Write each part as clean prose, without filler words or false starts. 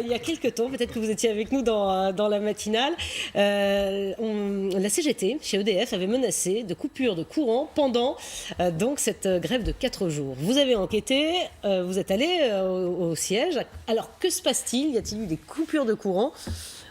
il y a quelques temps, peut-être que vous étiez avec nous dans la matinale, la CGT, chez EDF, avait menacé de coupure de courant pendant donc cette grève de 4 jours. Vous avez enquêté, vous êtes allé au siège. Alors, que se passe-t-il? Y a-t-il eu des coupures de courant?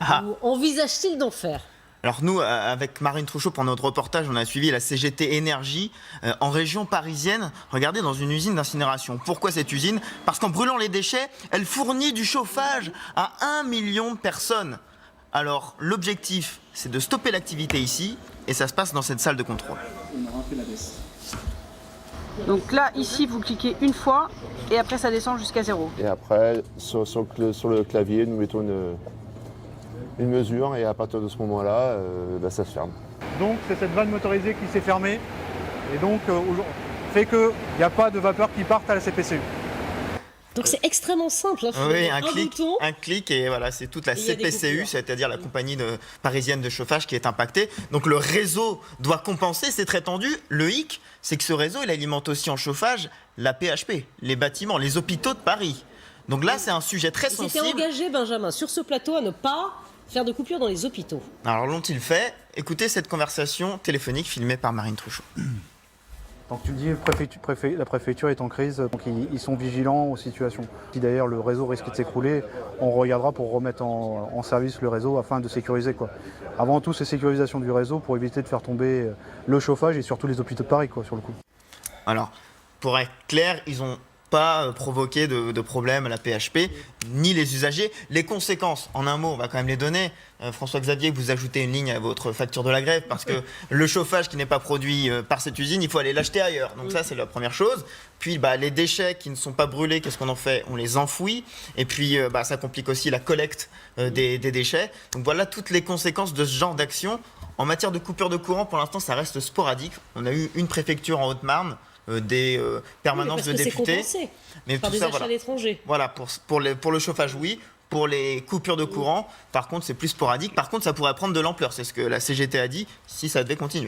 Ou envisage-t-il d'en faire? Alors nous, avec Marine Trouchot, pour notre reportage, on a suivi la CGT Énergie en région parisienne. Regardez, dans une usine d'incinération. Pourquoi cette usine? Parce qu'en brûlant les déchets, elle fournit du chauffage à 1 million de personnes. Alors l'objectif, c'est de stopper l'activité ici, et ça se passe dans cette salle de contrôle. Donc là, ici, vous cliquez une fois, et après ça descend jusqu'à 0. Et après, sur le clavier, nous mettons une mesure, et à partir de ce moment-là, ça se ferme. Donc c'est cette vanne motorisée qui s'est fermée, et donc fait qu'il n'y a pas de vapeur qui parte à la CPCU. Donc c'est extrêmement simple. Hein. Oui, Bouton. un clic et voilà, c'est toute la CPCU, c'est-à-dire la compagnie parisienne de chauffage qui est impactée. Donc le réseau doit compenser, c'est très tendu. Le hic, c'est que ce réseau, il alimente aussi en chauffage la PHP, les bâtiments, les hôpitaux de Paris. Donc là, c'est un sujet très sensible. Vous étiez engagé, Benjamin, sur ce plateau à ne pas faire de coupure dans les hôpitaux. Alors l'ont-ils fait? Écoutez cette conversation téléphonique filmée par Marine Trouchot. Donc tu me dis, la préfecture est en crise, donc ils sont vigilants aux situations. Si d'ailleurs le réseau risque de s'écrouler, on regardera pour remettre en service le réseau afin de sécuriser, quoi. Avant tout, c'est sécurisation du réseau pour éviter de faire tomber le chauffage et surtout les hôpitaux de Paris, quoi, sur le coup. Alors, pour être clair, ils ont pas provoqué de problème à la PHP, ni les usagers. Les conséquences, en un mot, on va quand même les donner. François-Xavier, vous ajoutez une ligne à votre facture de la grève parce que le chauffage qui n'est pas produit par cette usine, il faut aller l'acheter ailleurs. Donc ça, c'est la première chose. Puis les déchets qui ne sont pas brûlés, qu'est-ce qu'on en fait? On les enfouit. Et puis ça complique aussi la collecte des déchets. Donc voilà toutes les conséquences de ce genre d'action. En matière de coupure de courant, pour l'instant, ça reste sporadique. On a eu une préfecture en Haute-Marne, des permanences de députés. Mais par des achats à l'étranger. Voilà, pour le chauffage, oui. Pour les coupures de courant, par contre, c'est plus sporadique. Par contre, ça pourrait prendre de l'ampleur. C'est ce que la CGT a dit si ça devait continuer.